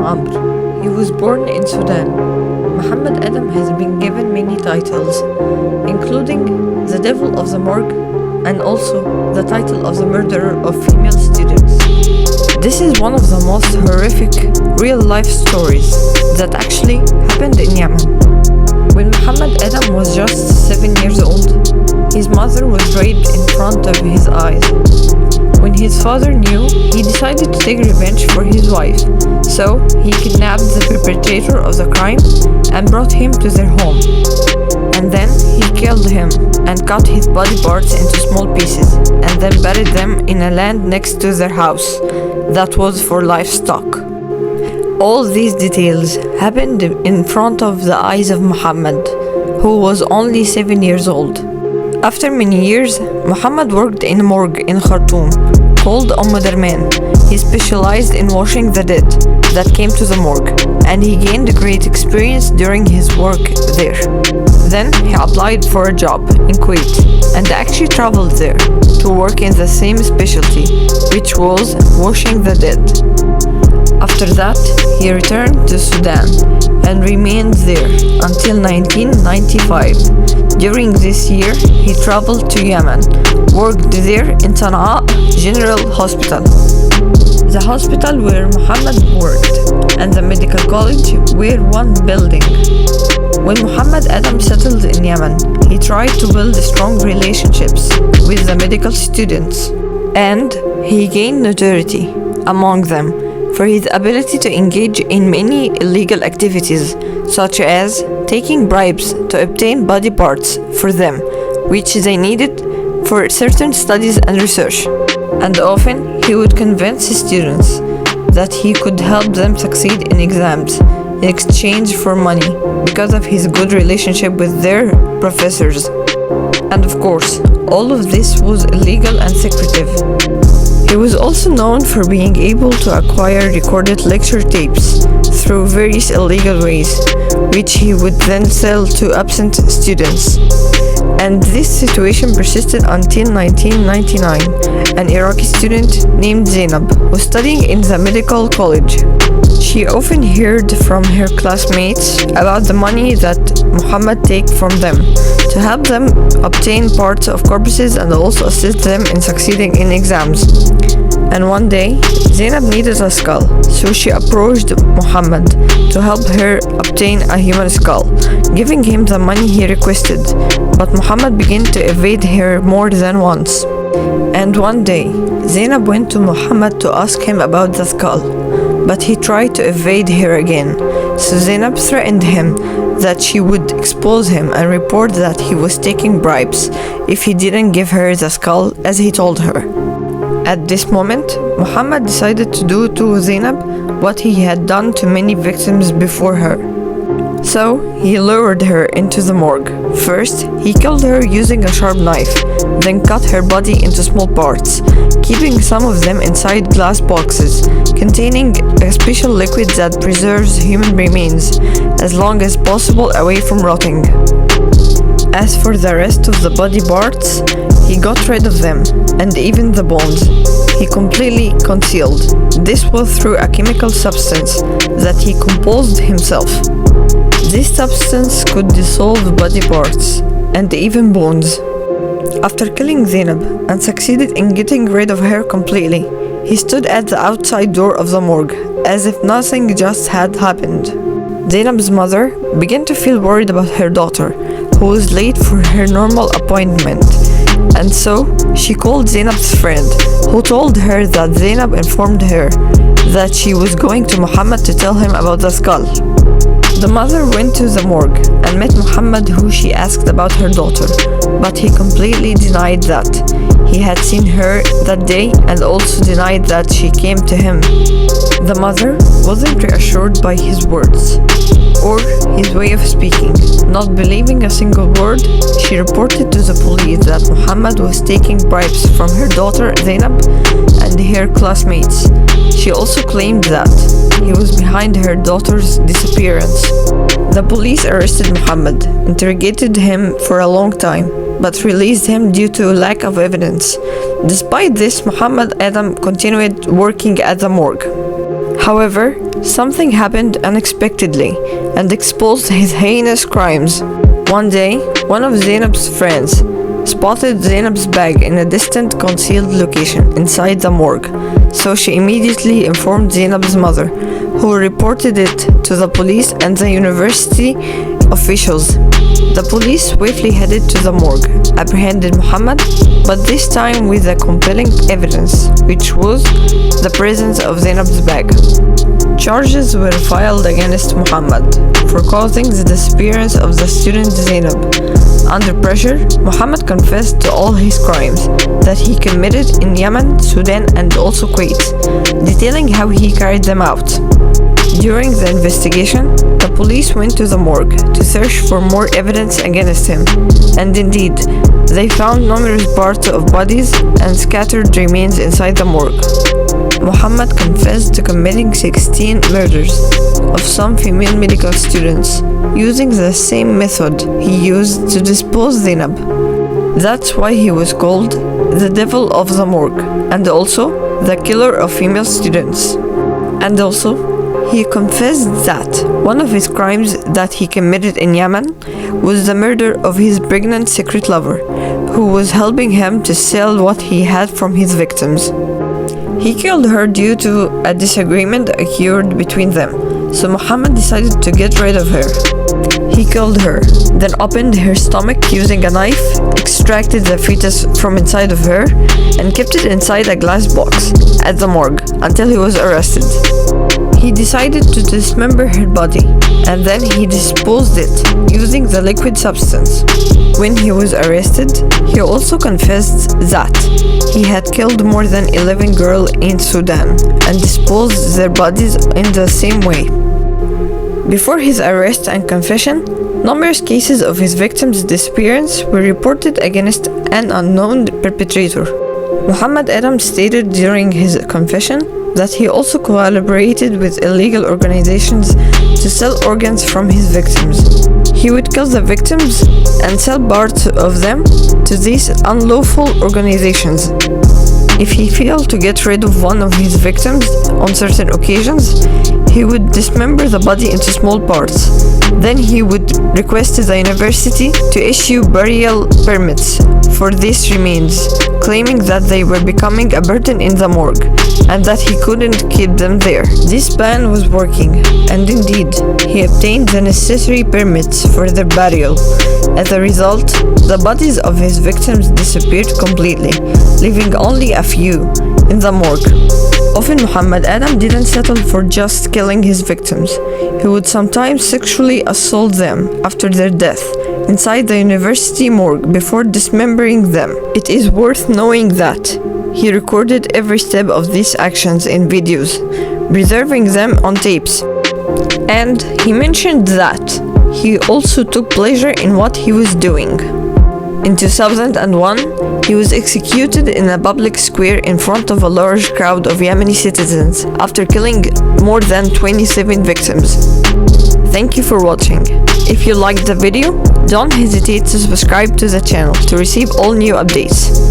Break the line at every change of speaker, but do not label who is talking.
Amr. He was born in Sudan. Muhammad Adam has been given many titles, including the Devil of the Morgue and also the title of the murderer of female students. This is one of the most horrific real-life stories that actually happened in Yemen. When Muhammad Adam was just 7 years old, his mother was raped in front of his eyes. When his father knew, he decided to take revenge for his wife, so he kidnapped the perpetrator of the crime and brought him to their home. And then he killed him and cut his body parts into small pieces and then buried them in a land next to their house that was for livestock. All these details happened in front of the eyes of Muhammad, who was only 7 years old. After many years, Muhammad worked in a morgue in Khartoum called Darman. He specialized in washing the dead that came to the morgue, and he gained great experience during his work there. Then he applied for a job in Kuwait and actually traveled there to work in the same specialty, which was washing the dead. After that, he returned to Sudan and remained there until 1995. During this year, he traveled to Yemen, worked there in Sana'a General Hospital, the hospital where Muhammad worked, and the medical college were one building. When Muhammad Adam settled in Yemen, he tried to build strong relationships with the medical students, and he gained notoriety among them for his ability to engage in many illegal activities, such as taking bribes to obtain body parts for them, which they needed for certain studies and research. And often, he would convince his students that he could help them succeed in exams in exchange for money because of his good relationship with their professors. And of course, all of this was illegal and secretive. He was also known for being able to acquire recorded lecture tapes through various illegal ways, which he would then sell to absent students. And this situation persisted until 1999. An Iraqi student named Zainab was studying in the medical college. She often heard from her classmates about the money that Muhammad take from them to help them obtain parts of corpses and also assist them in succeeding in exams. And one day, Zainab needed a skull, so she approached Muhammad to help her obtain a human skull, giving him the money he requested. But Muhammad began to evade her more than once. And one day, Zainab went to Muhammad to ask him about the skull, but he tried to evade her again. So Zainab threatened him that she would expose him and report that he was taking bribes if he didn't give her the skull as he told her. At this moment, Muhammad decided to do to Zainab what he had done to many victims before her. So, he lured her into the morgue. First, he killed her using a sharp knife, then cut her body into small parts, keeping some of them inside glass boxes containing a special liquid that preserves human remains as long as possible away from rotting. As for the rest of the body parts, he got rid of them, and even the bones. He completely concealed. This was through a chemical substance that he composed himself. This substance could dissolve body parts and even bones. After killing Zainab and succeeded in getting rid of her completely, he stood at the outside door of the morgue as if nothing just had happened. Zainab's mother began to feel worried about her daughter, who was late for her normal appointment, and so she called Zainab's friend, who told her that Zainab informed her that she was going to Muhammad to tell him about the skull. The mother went to the morgue and met Muhammad, who she asked about her daughter, but he completely denied that he had seen her that day and also denied that she came to him. The mother wasn't reassured by his words or his way of speaking. Not believing a single word, she reported to the police that Muhammad was taking bribes from her daughter Zainab and her classmates. She also claimed that he was behind her daughter's disappearance. The police arrested Muhammad, interrogated him for a long time, but released him due to lack of evidence. Despite this, Muhammad Adam continued working at the morgue. However, something happened unexpectedly and exposed his heinous crimes. One day, one of Zainab's friends spotted Zainab's bag in a distant concealed location inside the morgue, so she immediately informed Zainab's mother, who reported it to the police and the university officials. The police swiftly headed to the morgue, apprehended Muhammad, but this time with a compelling evidence, which was the presence of Zainab's bag. Charges were filed against Muhammad for causing the disappearance of the student Zainab. Under pressure, Muhammad confessed to all his crimes that he committed in Yemen, Sudan, and also Kuwait, detailing how he carried them out. During the investigation, the police went to the morgue to search for more evidence against him, and indeed, they found numerous parts of bodies and scattered remains inside the morgue. Muhammad confessed to committing 16 murders of some female medical students, using the same method he used to dispose Zainab. That's why he was called the Devil of the Morgue, and also the killer of female students. And also, he confessed that one of his crimes that he committed in Yemen was the murder of his pregnant secret lover, who was helping him to sell what he had from his victims. He killed her due to a disagreement occurred between them, so Muhammad decided to get rid of her. He killed her, then opened her stomach using a knife, extracted the fetus from inside of her, and kept it inside a glass box at the morgue until he was arrested. He decided to dismember her body, and then he disposed it using the liquid substance. When he was arrested, he also confessed that he had killed more than 11 girls in Sudan and disposed their bodies in the same way. Before his arrest and confession, numerous cases of his victims' disappearance were reported against an unknown perpetrator. Muhammad Adam stated during his confession that he also collaborated with illegal organizations to sell organs from his victims. He would kill the victims and sell parts of them to these unlawful organizations. If he failed to get rid of one of his victims on certain occasions, he would dismember the body into small parts. Then he would request the university to issue burial permits for these remains, claiming that they were becoming a burden in the morgue and that he couldn't keep them there. This plan was working, and indeed, he obtained the necessary permits for their burial. As a result, the bodies of his victims disappeared completely, leaving only a few in the morgue. Often Muhammad Adam didn't settle for just killing his victims. He would sometimes sexually assault them after their death inside the university morgue before dismembering them. It is worth knowing that he recorded every step of these actions in videos, preserving them on tapes. And he mentioned that he also took pleasure in what he was doing. In 2001, he was executed in a public square in front of a large crowd of Yemeni citizens after killing more than 27 victims. Thank you for watching. If you liked the video, don't hesitate to subscribe to the channel to receive all new updates.